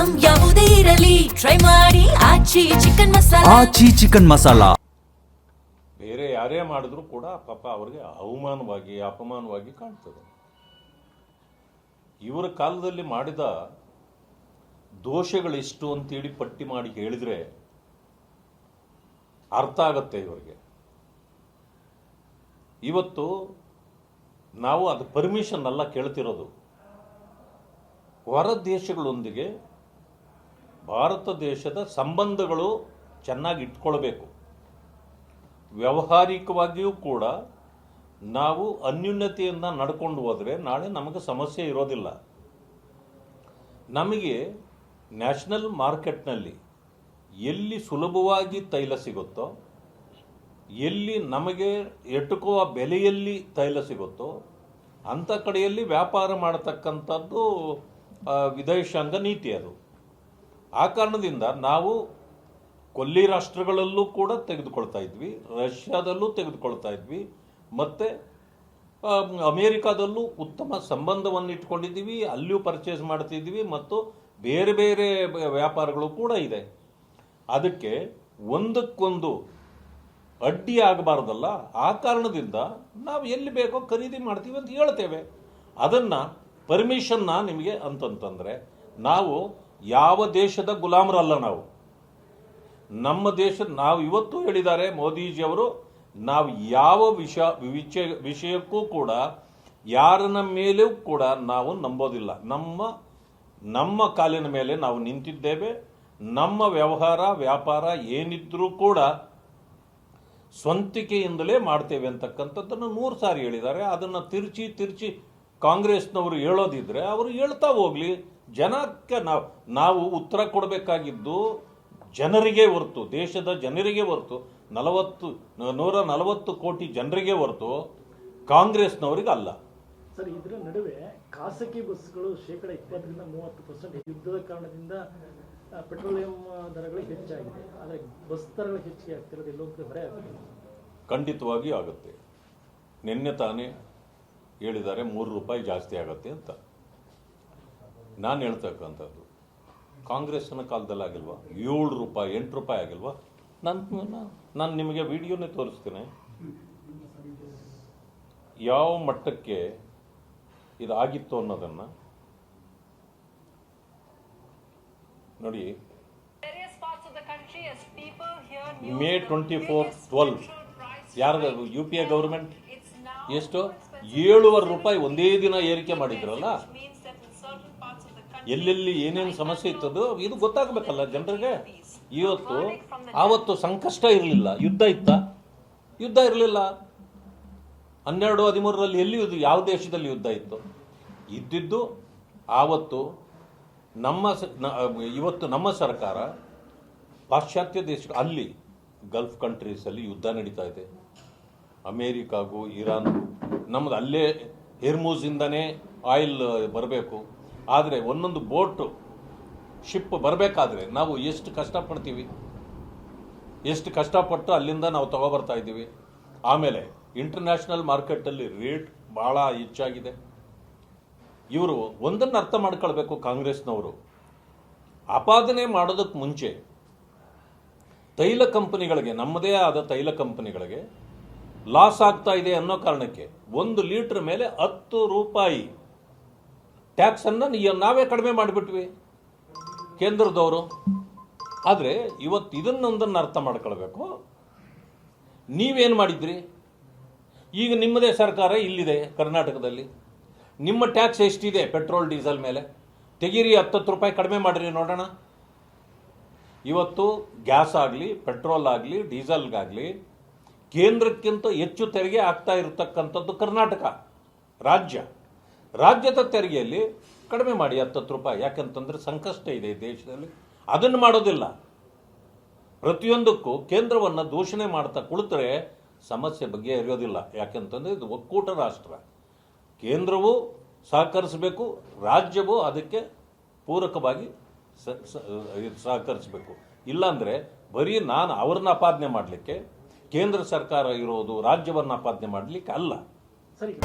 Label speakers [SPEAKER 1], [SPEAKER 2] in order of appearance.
[SPEAKER 1] Item ಯಾವುದೇ ಇರಲಿ try ಮಾಡಿ ಆಚಿ ಚಿಕನ್ ಮಸಾಲಾ.
[SPEAKER 2] ಆಚಿ ಚಿಕನ್ ಮಸಾಲಾ
[SPEAKER 3] ಬೇರೆ ಯಾರೇ ಮಾಡಿದ್ರು ಕೂಡ ಪಾಪ ಅವ್ರಿಗೆ ಅವಮಾನವಾಗಿ ಅಪಮಾನವಾಗಿ ಕಾಣ್ತದೆ. ಇವರ ಕಾಲದಲ್ಲಿ ಮಾಡಿದ ದೋಷಗಳೆಷ್ಟು ಅಂತೇಳಿ ಪಟ್ಟಿ ಮಾಡಿ ಹೇಳಿದ್ರೆ ಅರ್ಥ ಆಗತ್ತೆ ಇವರಿಗೆ. ಇವತ್ತು ನಾವು ಅದು ಪರ್ಮಿಷನ್ ಅಲ್ಲ ಕೇಳ್ತಿರೋದು. ಹೊರ ದೇಶಗಳೊಂದಿಗೆ ಭಾರತ ದೇಶದ ಸಂಬಂಧಗಳು ಚೆನ್ನಾಗಿ ಇಟ್ಕೊಳ್ಬೇಕು. ವ್ಯಾವಹಾರಿಕವಾಗಿಯೂ ಕೂಡ ನಾವು ಅನ್ಯೂನ್ಯತೆಯನ್ನು ನಡ್ಕೊಂಡು ಹೋದರೆ ನಾಳೆ ನಮಗೆ ಸಮಸ್ಯೆ ಇರೋದಿಲ್ಲ. ನಮಗೆ ನ್ಯಾಷನಲ್ ಮಾರ್ಕೆಟ್ನಲ್ಲಿ ಎಲ್ಲಿ ಸುಲಭವಾಗಿ ತೈಲ ಸಿಗುತ್ತೋ, ಎಲ್ಲಿ ನಮಗೆ ಎಟುಕುವ ಬೆಲೆಯಲ್ಲಿ ತೈಲ ಸಿಗುತ್ತೋ ಅಂಥ ಕಡೆಯಲ್ಲಿ ವ್ಯಾಪಾರ ಮಾಡತಕ್ಕಂಥದ್ದು ವಿದೇಶಾಂಗ ನೀತಿ. ಅದು ಆ ಕಾರಣದಿಂದ ನಾವು ಕೊಲ್ಲಿ ರಾಷ್ಟ್ರಗಳಲ್ಲೂ ಕೂಡ ತೆಗೆದುಕೊಳ್ತಾ ಇದ್ವಿ, ರಷ್ಯಾದಲ್ಲೂ ತೆಗೆದುಕೊಳ್ತಾ ಇದ್ವಿ, ಮತ್ತು ಅಮೇರಿಕಾದಲ್ಲೂ ಉತ್ತಮ ಸಂಬಂಧವನ್ನು ಇಟ್ಕೊಂಡಿದ್ದೀವಿ, ಅಲ್ಲಿಯೂ ಪರ್ಚೇಸ್ ಮಾಡ್ತಿದ್ವಿ, ಮತ್ತು ಬೇರೆ ಬೇರೆ ವ್ಯಾಪಾರಗಳು ಕೂಡ ಇದೆ. ಅದಕ್ಕೆ ಒಂದಕ್ಕೊಂದು ಅಡ್ಡಿ ಆಗಬಾರ್ದಲ್ಲ. ಆ ಕಾರಣದಿಂದ ನಾವು ಎಲ್ಲಿ ಬೇಕೋ ಖರೀದಿ ಮಾಡ್ತೀವಿ ಅಂತ ಹೇಳ್ತೇವೆ. ಅದನ್ನು ಪರ್ಮಿಷನ್ನ ನಿಮಗೆ ಅಂತಂತಂದರೆ ನಾವು ಯಾವ ದೇಶದ ಗುಲಾಮರಲ್ಲ. ನಮ್ಮ ದೇಶದ ನಾವು ಇವತ್ತು ಹೇಳಿದ್ದಾರೆ ಮೋದಿಜಿಯವರು, ನಾವು ಯಾವ ವಿಷಯಕ್ಕೂ ಕೂಡ ಯಾರನ ಮೇಲೂ ಕೂಡ ನಾವು ನಂಬೋದಿಲ್ಲ. ನಮ್ಮ ಕಾಲಿನ ಮೇಲೆ ನಾವು ನಿಂತಿದ್ದೇವೆ. ನಮ್ಮ ವ್ಯಾಪಾರ ಏನಿದ್ರೂ ಕೂಡ ಸ್ವಂತಿಕೆಯಿಂದಲೇ ಮಾಡ್ತೇವೆ ಅಂತಕ್ಕಂಥದ್ದನ್ನು 100 ಸಾರಿ ಹೇಳಿದ್ದಾರೆ. ಅದನ್ನು ತಿರ್ಚಿ ಕಾಂಗ್ರೆಸ್ನವರು ಹೇಳೋದಿದ್ರೆ ಅವರು ಹೇಳ್ತಾ ಹೋಗ್ಲಿ. ಜನಕ್ಕೆ ನಾವು ಉತ್ತರ ಕೊಡಬೇಕಾಗಿದ್ದು ಜನರಿಗೆ ಹೊರತು, ದೇಶದ ಜನರಿಗೆ ಹೊರತು, 140 ಕೋಟಿ ಜನರಿಗೆ ಹೊರತು ಕಾಂಗ್ರೆಸ್ನವರಿಗೆ ಅಲ್ಲ.
[SPEAKER 4] ಸರ್, ಇದರ ನಡುವೆ ಖಾಸಗಿ ಬಸ್ಗಳು 20% 30% ಯುದ್ಧದ ಕಾರಣದಿಂದ ಪೆಟ್ರೋಲಿಯಂ ದರಗಳು ಹೆಚ್ಚಾಗಿದೆ. ಆದರೆ ಬಸ್ ದರಗಳು ಹೆಚ್ಚಿಗೆ ಆಗ್ತಿರೋದು ಎಲ್ಲೊಂದು ಹೊರೆ ಆಗ್ತದೆ.
[SPEAKER 3] ಖಂಡಿತವಾಗಿ ಆಗುತ್ತೆ. ನಿನ್ನೆ ತಾನೇ ಹೇಳಿದ್ದಾರೆ 3 ರೂಪಾಯಿ ಜಾಸ್ತಿ ಆಗುತ್ತೆ ಅಂತ. ನಾನು ಹೇಳ್ತಕ್ಕಂಥದ್ದು ಕಾಂಗ್ರೆಸ್ನ ಕಾಲದಲ್ಲಿ ಆಗಿಲ್ವಾ? 7 ರೂಪಾಯಿ 8 ರೂಪಾಯಿ ಆಗಿಲ್ವಾ? ನಾನು ನಿಮಗೆ ವಿಡಿಯೋನೇ ತೋರಿಸ್ತೇನೆ ಯಾವ ಮಟ್ಟಕ್ಕೆ ಇದಾಗಿತ್ತು ಅನ್ನೋದನ್ನು ನೋಡಿ. ಮೇ 24, 12 ಯಾರ್ದು UPA ಗೌರ್ಮೆಂಟ್ ಎಷ್ಟು 7.5 ರೂಪಾಯಿ ಒಂದೇ ದಿನ ಏರಿಕೆ ಮಾಡಿದ್ರಲ್ಲ. ಎಲ್ಲೆಲ್ಲಿ ಏನೇನು ಸಮಸ್ಯೆ ಇತ್ತದು ಇದು ಗೊತ್ತಾಗಬೇಕಲ್ಲ ಜನರಿಗೆ. ಆವತ್ತು ಸಂಕಷ್ಟ ಇರಲಿಲ್ಲ, ಯುದ್ಧ ಯುದ್ಧ ಇರಲಿಲ್ಲ. 12-13ರಲ್ಲಿ ಎಲ್ಲಿ ಯಾವ ದೇಶದಲ್ಲಿ ಯುದ್ಧ ಇತ್ತು? ಇದ್ದಿದ್ದು ಆವತ್ತು ಇವತ್ತು ನಮ್ಮ ಸರ್ಕಾರ ಪಾಶ್ಚಾತ್ಯ ದೇಶ ಅಲ್ಲಿ ಗಲ್ಫ್ ಕಂಟ್ರೀಸಲ್ಲಿ ಯುದ್ಧ ನಡೀತಾ ಇದೆ. ಅಮೇರಿಕಾಗೂ ಇರಾನ್ಗೂ ನಮ್ಮದು ಅಲ್ಲೇ ಹೆರ್ಮೂಸಿಂದನೇ ಆಯಿಲ್ ಬರಬೇಕು. ಆದರೆ ಒಂದೊಂದು ಬೋಟು ಶಿಪ್ ಬರಬೇಕಾದ್ರೆ ನಾವು ಎಷ್ಟು ಕಷ್ಟಪಡ್ತೀವಿ, ಎಷ್ಟು ಕಷ್ಟಪಟ್ಟು ಅಲ್ಲಿಂದ ನಾವು ತಗೊಬರ್ತಾ ಇದ್ದೀವಿ. ಆಮೇಲೆ ಇಂಟರ್ನ್ಯಾಷನಲ್ ಮಾರ್ಕೆಟಲ್ಲಿ ರೇಟ್ ಭಾಳ ಹೆಚ್ಚಾಗಿದೆ. ಇವರು ಒಂದನ್ನು ಅರ್ಥ ಮಾಡ್ಕೊಳ್ಬೇಕು, ಕಾಂಗ್ರೆಸ್ನವರು ಆಪಾದನೆ ಮಾಡೋದಕ್ಕೆ ಮುಂಚೆ ತೈಲ ಕಂಪನಿಗಳಿಗೆ, ನಮ್ಮದೇ ಆದ ತೈಲ ಕಂಪನಿಗಳಿಗೆ ಲಾಸ್ ಆಗ್ತಾ ಇದೆ ಅನ್ನೋ ಕಾರಣಕ್ಕೆ 1 ಲೀಟರ್ ಮೇಲೆ 10 ರೂಪಾಯಿ ಟ್ಯಾಕ್ಸನ್ನು ನಾವೇ ಕಡಿಮೆ ಮಾಡಿಬಿಟ್ವಿ ಕೇಂದ್ರದವರು. ಆದರೆ ಇವತ್ತು ಇದನ್ನೊಂದನ್ನು ಅರ್ಥ ಮಾಡ್ಕೊಳ್ಬೇಕು. ನೀವೇನು ಮಾಡಿದ್ರಿ? ಈಗ ನಿಮ್ಮದೇ ಸರ್ಕಾರ ಇಲ್ಲಿದೆ ಕರ್ನಾಟಕದಲ್ಲಿ. ನಿಮ್ಮ ಟ್ಯಾಕ್ಸ್ ಎಷ್ಟಿದೆ ಪೆಟ್ರೋಲ್ ಡೀಸೆಲ್ ಮೇಲೆ? ತೆಗೀರಿ, 10 ರೂಪಾಯಿ ಕಡಿಮೆ ಮಾಡಿರಿ ನೋಡೋಣ. ಇವತ್ತು ಗ್ಯಾಸ್ ಆಗಲಿ, ಪೆಟ್ರೋಲ್ ಆಗಲಿ, ಡೀಸೆಲ್ಗಾಗಲಿ ಕೇಂದ್ರಕ್ಕಿಂತ ಹೆಚ್ಚು ತೆರಿಗೆ ಆಗ್ತಾ ಇರತಕ್ಕಂಥದ್ದು ಕರ್ನಾಟಕ ರಾಜ್ಯದ ತೆರಿಗೆಯಲ್ಲಿ ಕಡಿಮೆ ಮಾಡಿ 10 ರೂಪಾಯಿ. ಯಾಕಂತಂದರೆ ಸಂಕಷ್ಟ ಇದೆ ಈ ದೇಶದಲ್ಲಿ. ಅದನ್ನು ಮಾಡೋದಿಲ್ಲ. ಪ್ರತಿಯೊಂದಕ್ಕೂ ಕೇಂದ್ರವನ್ನು ದೂಷಣೆ ಮಾಡ್ತಾ ಕುಳಿತರೆ ಸಮಸ್ಯೆ ಬಗ್ಗೆ ಇರೋದಿಲ್ಲ. ಯಾಕೆಂತಂದರೆ ಇದು ಒಕ್ಕೂಟ ರಾಷ್ಟ್ರ. ಕೇಂದ್ರವು ಸಹಕರಿಸಬೇಕು, ರಾಜ್ಯವು ಅದಕ್ಕೆ ಪೂರಕವಾಗಿ ಸಹಕರಿಸಬೇಕು. ಇಲ್ಲಾಂದರೆ ಬರೀ ನಾನು ಅವ್ರನ್ನ ಅಪಾದನೆ ಮಾಡಲಿಕ್ಕೆ, ಕೇಂದ್ರ ಸರ್ಕಾರ ಇರೋದು ರಾಜ್ಯವನ್ನು ಅಪಾದನೆ ಮಾಡಲಿಕ್ಕೆ ಅಲ್ಲ.
[SPEAKER 4] ಸರಿ.